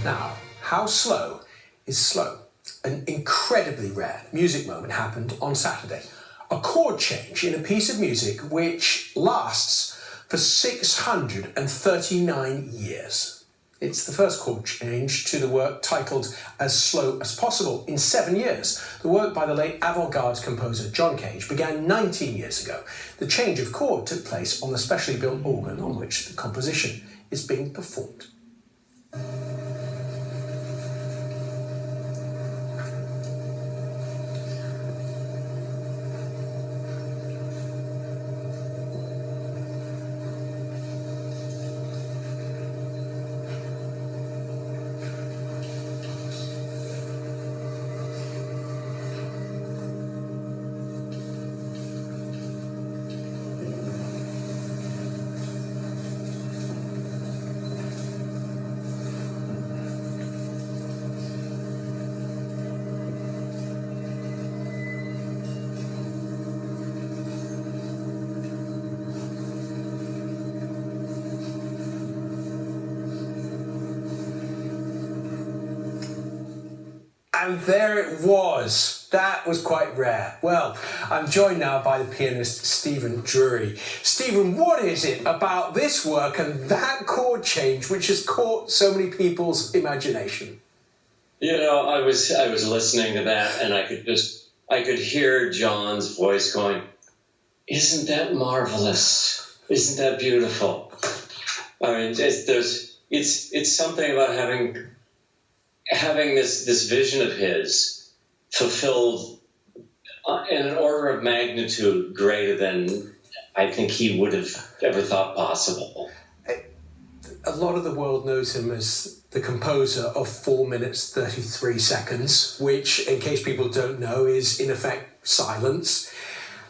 Now, how slow is slow? An incredibly rare music moment happened on Saturday. A chord change in a piece of music which lasts for 639 years. It's the first chord change to the work titled As Slow as Possible in 7 years. The work by the late avant-garde composer John Cage began 19 years ago. The change of chord took place on the specially built organ on which the composition is being performed. And there it was. That was quite rare. Well, I'm joined now by the pianist Stephen Drury. Stephen, what is it about this work and that chord change which has caught so many people's imagination? You know, I was listening to that, and I could hear John's voice going, "Isn't that marvelous? Isn't that beautiful?" I mean, it's something about having this vision of his fulfilled in an order of magnitude greater than I think he would have ever thought possible. A lot of the world knows him as the composer of 4 minutes 33 seconds, which, in case people don't know, is in effect silence.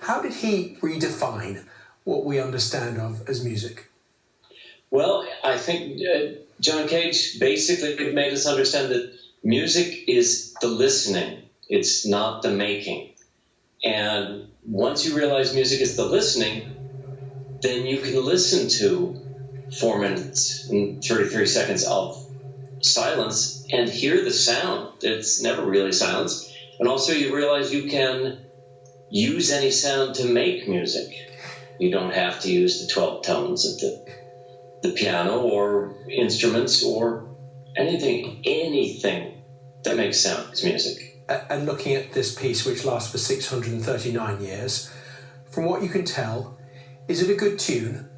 How did he redefine what we understand of as music? Well, I think John Cage basically made us understand that music is the listening. It's not the making. And once you realize music is the listening, then you can listen to 4 minutes and 33 seconds of silence and hear the sound. It's never really silence. And also you realize you can use any sound to make music. You don't have to use the 12 tones of the piano or instruments or anything that makes sound is music. And looking at this piece, which lasts for 639 years, from what you can tell, is it a good tune?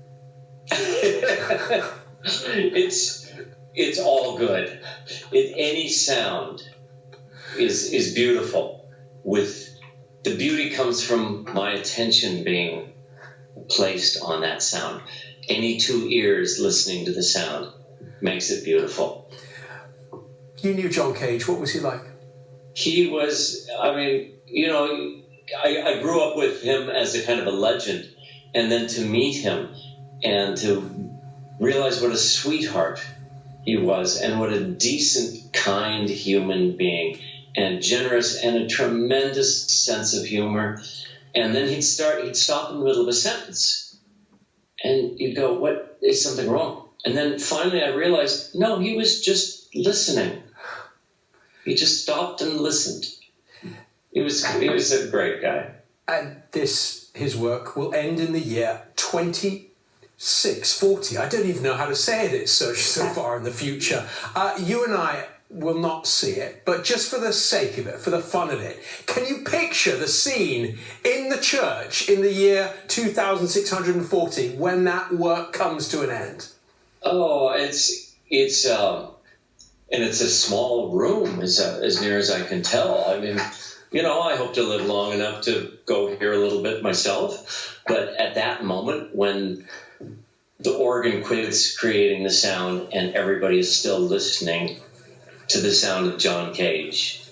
It's all good. Any sound is beautiful. The beauty comes from my attention being placed on that sound. Any two ears listening to the sound makes it beautiful. You knew John Cage. What was he like? He was, I mean, you know, I grew up with him as a kind of a legend, and then to meet him and to realize what a sweetheart he was and what a decent, kind human being and generous and a tremendous sense of humor. And then he'd stop in the middle of a sentence and you'd go, what, is something wrong? And then finally I realized, no, he was just listening. He just stopped and listened. He was a great guy. And his work will end in the year 2640. I don't even know how to say it. It's so far in the future. You and I will not see it, but just for the sake of it, for the fun of it, can you picture the scene in the church in the year 2640 when that work comes to an end? Oh, it's and it's a small room, as near as I can tell. I mean, you know, I hope to live long enough to go hear a little bit myself. But at that moment, when the organ quits creating the sound and everybody is still listening to the sound of John Cage,